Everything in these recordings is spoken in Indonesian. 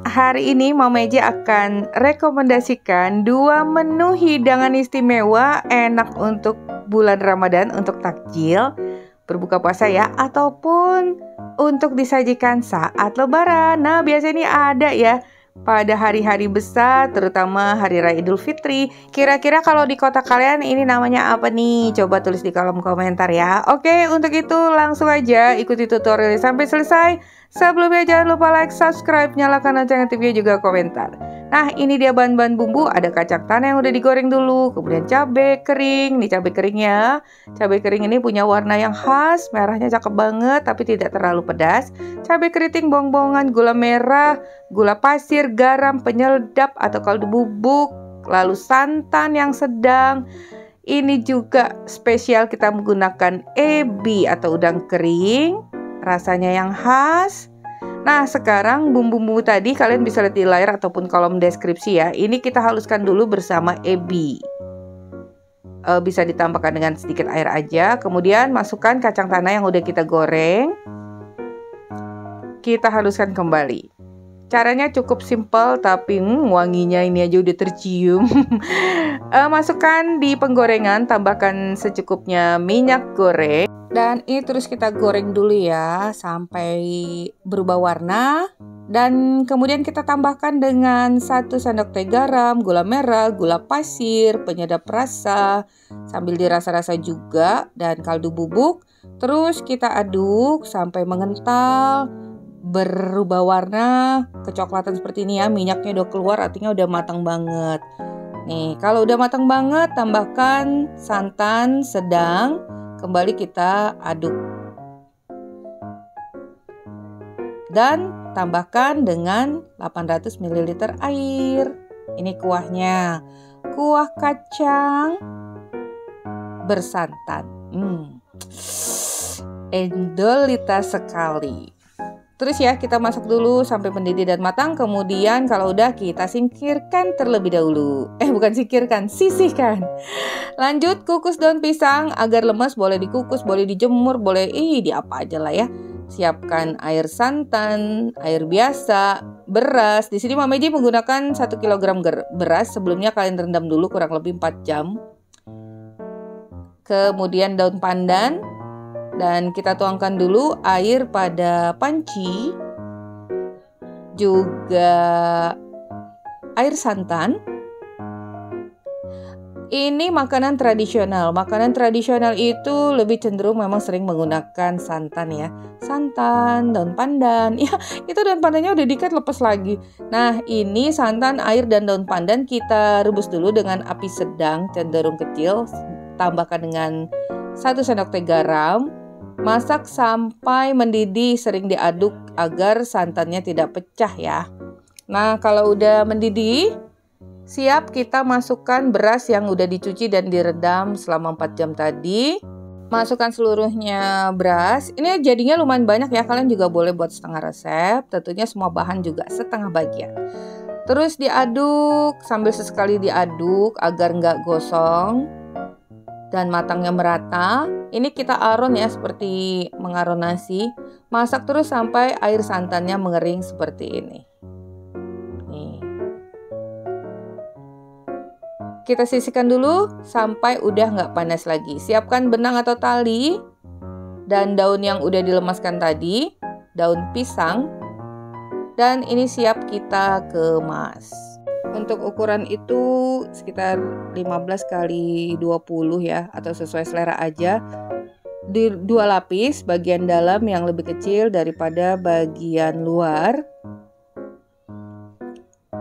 hari ini Mama Eji akan rekomendasikan 2 menu hidangan istimewa enak untuk bulan Ramadan, untuk takjil berbuka puasa ya, ataupun untuk disajikan saat Lebaran. Nah, biasanya ini ada ya pada hari-hari besar, terutama Hari Raya Idul Fitri. Kira-kira kalau di kota kalian ini namanya apa nih? Coba tulis di kolom komentar ya. Oke, untuk itu langsung aja ikuti tutorial sampai selesai. Sebelumnya jangan lupa like, subscribe, nyalakan lonceng TV juga komentar. Nah, ini dia bahan-bahan bumbu. Ada kacang tanah yang udah digoreng dulu, kemudian cabai kering. Nih cabai keringnya. Cabai kering ini punya warna yang khas, merahnya cakep banget tapi tidak terlalu pedas. Cabai keriting, bawang-bawangan, gula merah, gula pasir, garam, penyedap atau kaldu bubuk, lalu santan yang sedang. Ini juga spesial kita menggunakan ebi atau udang kering, rasanya yang khas. Nah, sekarang bumbu-bumbu tadi kalian bisa lihat di layar ataupun kolom deskripsi ya. Ini kita haluskan dulu bersama ebi. Bisa ditambahkan dengan sedikit air aja. Kemudian masukkan kacang tanah yang udah kita goreng. Kita haluskan kembali. Caranya cukup simpel tapi wanginya ini aja udah tercium. Masukkan di penggorengan, tambahkan secukupnya minyak goreng. Dan ini terus kita goreng dulu ya sampai berubah warna. Dan kemudian kita tambahkan dengan 1 sendok teh garam, gula merah, gula pasir, penyedap rasa, sambil dirasa-rasa juga, dan kaldu bubuk. Terus kita aduk sampai mengental, berubah warna kecoklatan seperti ini ya. Minyaknya udah keluar, artinya udah matang banget. Nih, kalau udah matang banget, tambahkan santan sedang. Kembali kita aduk. Dan tambahkan dengan 800 ml air. Ini kuahnya. Kuah kacang bersantan. Endolita sekali. Terus ya kita masak dulu sampai mendidih dan matang. Kemudian kalau udah kita singkirkan terlebih dahulu. Bukan singkirkan, sisihkan. Lanjut kukus daun pisang agar lemas. Boleh dikukus, boleh dijemur, boleh di apa aja lah ya. Siapkan air santan, air biasa, beras. Di sini Mama Eji menggunakan 1 kg beras. Sebelumnya kalian rendam dulu kurang lebih 4 jam. Kemudian daun pandan. Dan kita tuangkan dulu air pada panci, juga air santan. Ini makanan tradisional. Makanan tradisional itu lebih cenderung memang sering menggunakan santan ya. Santan, daun pandan. Ya, itu daun pandannya udah diikat lepas lagi. Nah, ini santan, air, dan daun pandan kita rebus dulu dengan api sedang cenderung kecil. Tambahkan dengan 1 sendok teh garam. Masak sampai mendidih, sering diaduk agar santannya tidak pecah ya. Nah, kalau udah mendidih, siap kita masukkan beras yang udah dicuci dan direndam selama 4 jam tadi. Masukkan seluruhnya beras. Ini jadinya lumayan banyak ya, kalian juga boleh buat setengah resep. Tentunya semua bahan juga setengah bagian. Terus diaduk, sambil sesekali diaduk agar nggak gosong dan matangnya merata. Ini kita aron ya, seperti mengaron nasi. Masak terus sampai air santannya mengering seperti ini. Nih. Kita sisihkan dulu sampai udah nggak panas lagi. Siapkan benang atau tali dan daun yang udah dilemaskan tadi, daun pisang. Dan ini siap kita kemas. Untuk ukuran itu sekitar 15 kali 20 ya, atau sesuai selera aja. Di 2 lapis, bagian dalam yang lebih kecil daripada bagian luar.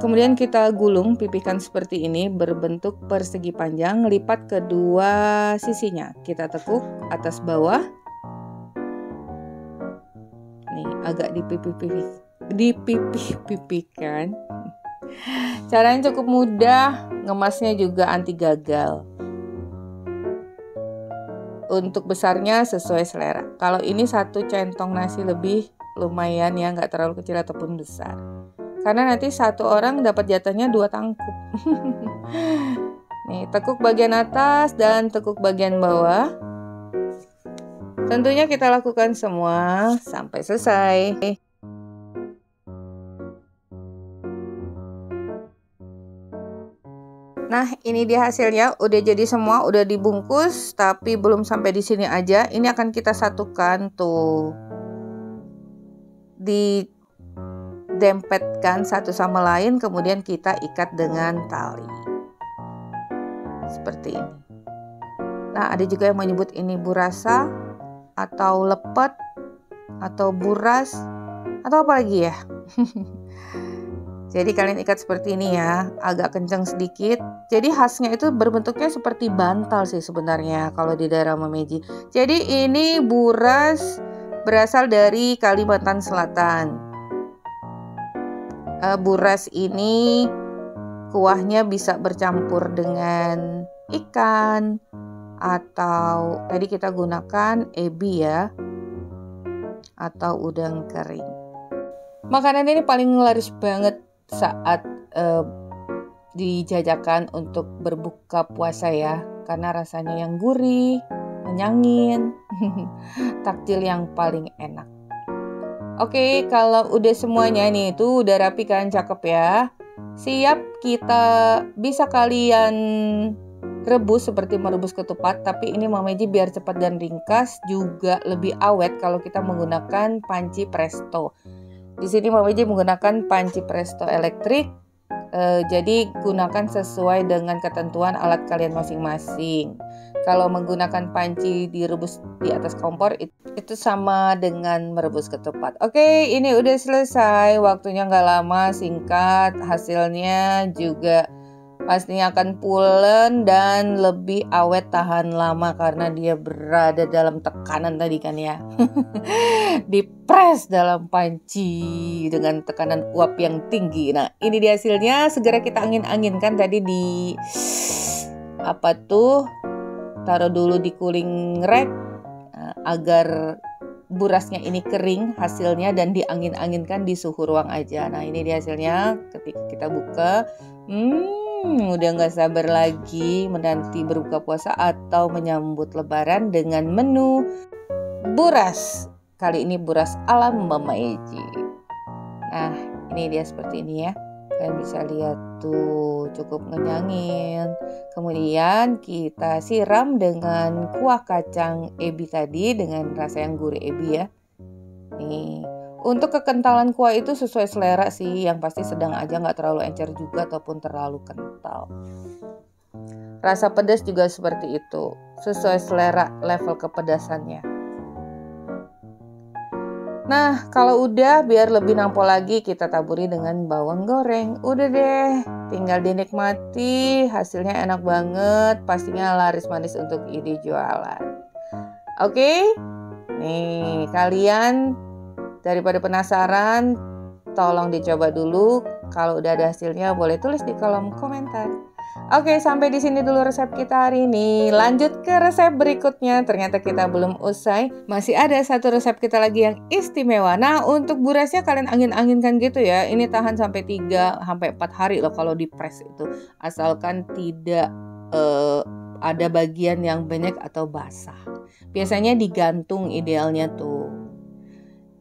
Kemudian kita gulung, pipihkan seperti ini berbentuk persegi panjang, lipat kedua sisinya. Kita tekuk atas bawah. Nih, agak dipipih-pipihkan. Caranya cukup mudah, ngemasnya juga anti gagal. Untuk besarnya sesuai selera. Kalau ini 1 centong nasi lebih lumayan ya, nggak terlalu kecil ataupun besar. Karena nanti 1 orang dapat jatahnya 2 tangkup. Nih, tekuk bagian atas dan tekuk bagian bawah. Tentunya kita lakukan semua sampai selesai. Nah, ini dia hasilnya, udah jadi semua, udah dibungkus, tapi belum sampai di sini aja. Ini akan kita satukan tuh. Didempetkan satu sama lain, kemudian kita ikat dengan tali. Seperti ini. Nah, ada juga yang menyebut ini burasa atau lepet atau buras atau apa lagi ya. Jadi kalian ikat seperti ini ya, agak kencang sedikit. Jadi khasnya itu berbentuknya seperti bantal sih sebenarnya kalau di daerah Memeji. Jadi ini buras berasal dari Kalimantan Selatan. Buras ini kuahnya bisa bercampur dengan ikan atau tadi kita gunakan ebi ya, atau udang kering. Makanan ini paling laris banget saat dijajakan untuk berbuka puasa ya, karena rasanya yang gurih, menyangin, takjil yang paling enak. Oke, kalau udah semuanya nih tuh udah rapi kan, cakep ya. Siap, kita bisa kalian rebus seperti merebus ketupat, tapi ini Memeji biar cepat dan ringkas juga lebih awet kalau kita menggunakan panci presto. Di sini Memeji menggunakan panci presto elektrik, jadi gunakan sesuai dengan ketentuan alat kalian masing-masing. Kalau menggunakan panci direbus di atas kompor itu sama dengan merebus ketupat. Oke, ini udah selesai, waktunya nggak lama, singkat, hasilnya juga pastinya akan pulen dan lebih awet tahan lama karena dia berada dalam tekanan tadi kan ya. Dipres dalam panci dengan tekanan uap yang tinggi. Nah, ini dia hasilnya. Segera kita angin-anginkan tadi di taruh dulu di cooling rack agar burasnya ini kering hasilnya dan diangin-anginkan di suhu ruang aja. Nah, ini dia hasilnya ketika kita buka. Udah gak sabar lagi menanti berbuka puasa atau menyambut lebaran dengan menu buras. Kali ini buras ala Memeji. Nah, ini dia seperti ini ya. Kalian bisa lihat tuh, cukup ngenyangin. Kemudian kita siram dengan kuah kacang ebi tadi dengan rasa yang gurih ebi ya. Nih, untuk kekentalan kuah itu sesuai selera sih, yang pasti sedang aja, nggak terlalu encer juga ataupun terlalu kental. Rasa pedas juga seperti itu, sesuai selera level kepedasannya. Nah, kalau udah biar lebih nampol lagi kita taburi dengan bawang goreng. Udah deh, tinggal dinikmati, hasilnya enak banget, pastinya laris manis untuk ide jualan. Oke? Nih, kalian daripada penasaran, tolong dicoba dulu. Kalau udah ada hasilnya boleh tulis di kolom komentar. Oke, sampai di sini dulu resep kita hari ini. Lanjut ke resep berikutnya. Ternyata kita belum usai. Masih ada satu resep kita lagi yang istimewa. Nah, untuk burasnya kalian angin-anginkan gitu ya. Ini tahan sampai 3 sampai 4 hari loh kalau dipres itu. Asalkan tidak ada bagian yang banyak atau basah. Biasanya digantung idealnya tuh.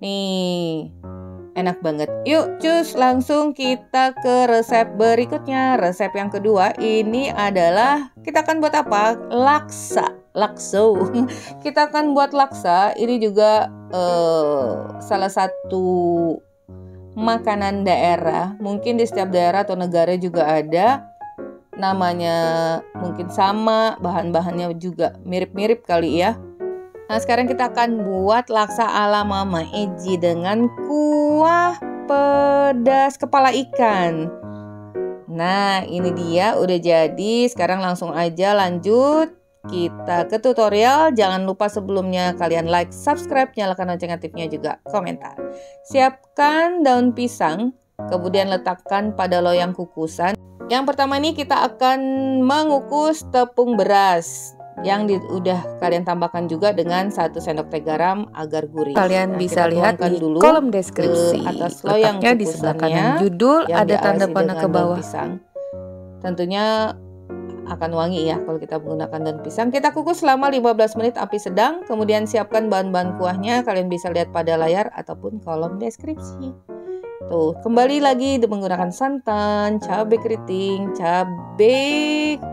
Nih, enak banget. Yuk cus, langsung kita ke resep berikutnya. Resep yang kedua ini adalah kita akan buat apa? Lakso. Kita akan buat laksa. Ini juga salah satu makanan daerah. Mungkin di setiap daerah atau negara juga ada. Namanya mungkin sama, bahan-bahannya juga mirip-mirip kali ya. Nah, sekarang kita akan buat laksa ala Memeji dengan kuah pedas kepala ikan. Nah, ini dia udah jadi. Sekarang langsung aja lanjut kita ke tutorial. Jangan lupa sebelumnya kalian like, subscribe, nyalakan lonceng aktifnya juga, komentar. Siapkan daun pisang, kemudian letakkan pada loyang kukusan. Yang pertama ini kita akan mengukus tepung beras yang udah kalian tambahkan juga dengan 1 sendok teh garam agar gurih. Kalian bisa lihat di kolom deskripsi atas loyang kukusannya di sebelah kanan judul ada tanda panah ke bawah. Pisang. Tentunya akan wangi ya kalau kita menggunakan daun pisang. Kita kukus selama 15 menit api sedang. Kemudian siapkan bahan-bahan kuahnya. Kalian bisa lihat pada layar ataupun kolom deskripsi. Tuh, kembali lagi menggunakan santan, cabai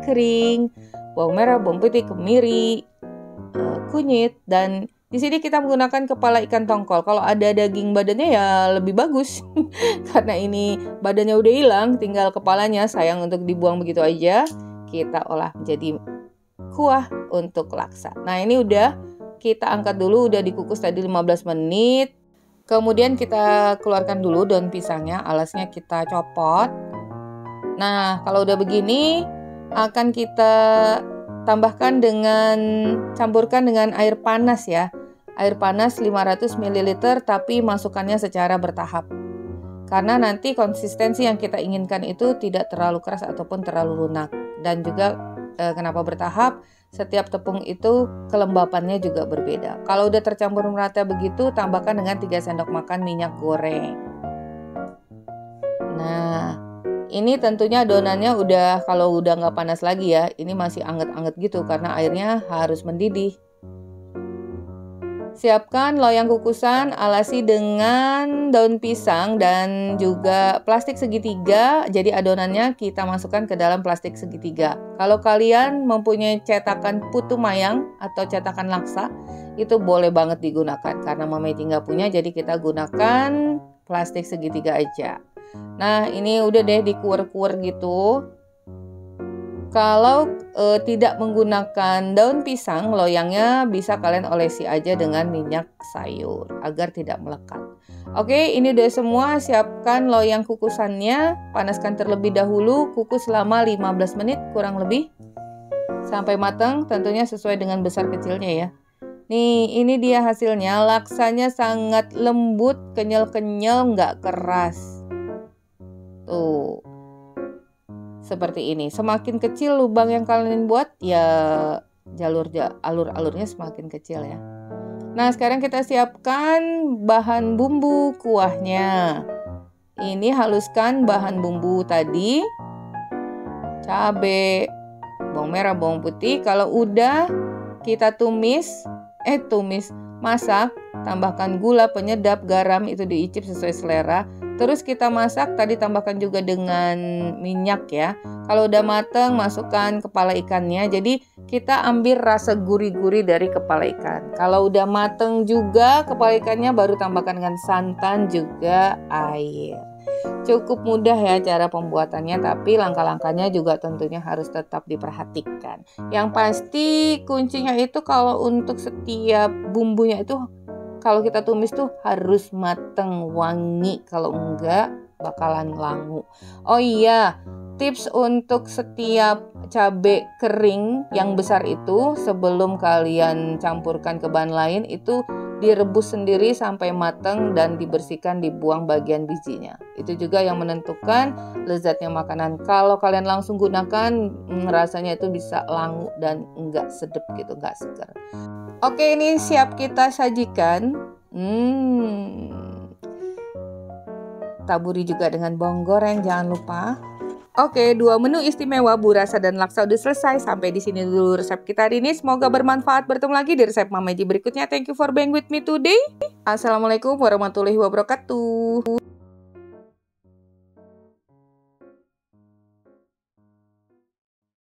kering, bawang merah, bawang putih, kemiri, kunyit, dan di sini kita menggunakan kepala ikan tongkol. Kalau ada daging badannya ya lebih bagus. Karena ini badannya udah hilang, tinggal kepalanya, sayang untuk dibuang begitu aja. Kita olah menjadi kuah untuk laksa. Nah, ini udah kita angkat dulu, udah dikukus tadi 15 menit. Kemudian kita keluarkan dulu daun pisangnya, alasnya kita copot. Nah, kalau udah begini akan kita campurkan dengan air panas ya. Air panas 500 ml tapi masukannya secara bertahap. Karena nanti konsistensi yang kita inginkan itu tidak terlalu keras ataupun terlalu lunak. Dan juga kenapa bertahap? Setiap tepung itu kelembapannya juga berbeda. Kalau udah tercampur merata begitu, tambahkan dengan 3 sendok makan minyak goreng. Nah, ini tentunya adonannya kalau udah nggak panas lagi ya. Ini masih anget-anget gitu karena airnya harus mendidih. Siapkan loyang kukusan, alasi dengan daun pisang dan juga plastik segitiga. Jadi adonannya kita masukkan ke dalam plastik segitiga. Kalau kalian mempunyai cetakan putu mayang atau cetakan laksa, itu boleh banget digunakan. Karena Mamaji nggak punya, jadi kita gunakan plastik segitiga aja. Nah, ini udah deh dikuer-kuer gitu. Kalau tidak menggunakan daun pisang, loyangnya bisa kalian olesi aja dengan minyak sayur agar tidak melekat. Oke, ini udah semua. Siapkan loyang kukusannya, panaskan terlebih dahulu, kukus selama 15 menit kurang lebih sampai matang, tentunya sesuai dengan besar kecilnya ya. Nih, ini dia hasilnya. Laksanya sangat lembut, kenyal-kenyal, nggak keras. Tuh. Seperti ini. Semakin kecil lubang yang kalian buat, ya alur-alurnya semakin kecil ya. Nah, sekarang kita siapkan bahan bumbu kuahnya. Ini haluskan bahan bumbu tadi. Cabai, bawang merah, bawang putih. Kalau udah kita masak, tambahkan gula, penyedap, garam, itu diicip sesuai selera. Terus kita masak, tadi tambahkan juga dengan minyak ya. Kalau udah mateng, masukkan kepala ikannya. Jadi kita ambil rasa gurih-gurih dari kepala ikan. Kalau udah mateng juga kepala ikannya, baru tambahkan dengan santan juga air. Cukup mudah ya cara pembuatannya, tapi langkah-langkahnya juga tentunya harus tetap diperhatikan. Yang pasti kuncinya itu kalau untuk setiap bumbunya itu, kalau kita tumis tuh harus mateng, wangi. Kalau enggak bakalan langu. Oh iya, tips untuk setiap cabai kering yang besar itu sebelum kalian campurkan ke bahan lain itu direbus sendiri sampai matang dan dibersihkan, dibuang bagian bijinya. Itu juga yang menentukan lezatnya makanan. Kalau kalian langsung gunakan, rasanya itu bisa langu dan enggak sedap gitu, enggak segar. Oke, ini siap kita sajikan. Taburi juga dengan bawang goreng, jangan lupa. Oke, 2 menu istimewa burasa dan laksa udah selesai. Sampai di sini dulu resep kita hari ini. Semoga bermanfaat. Bertemu lagi di resep Mamaji berikutnya. Thank you for being with me today. Assalamualaikum warahmatullahi wabarakatuh.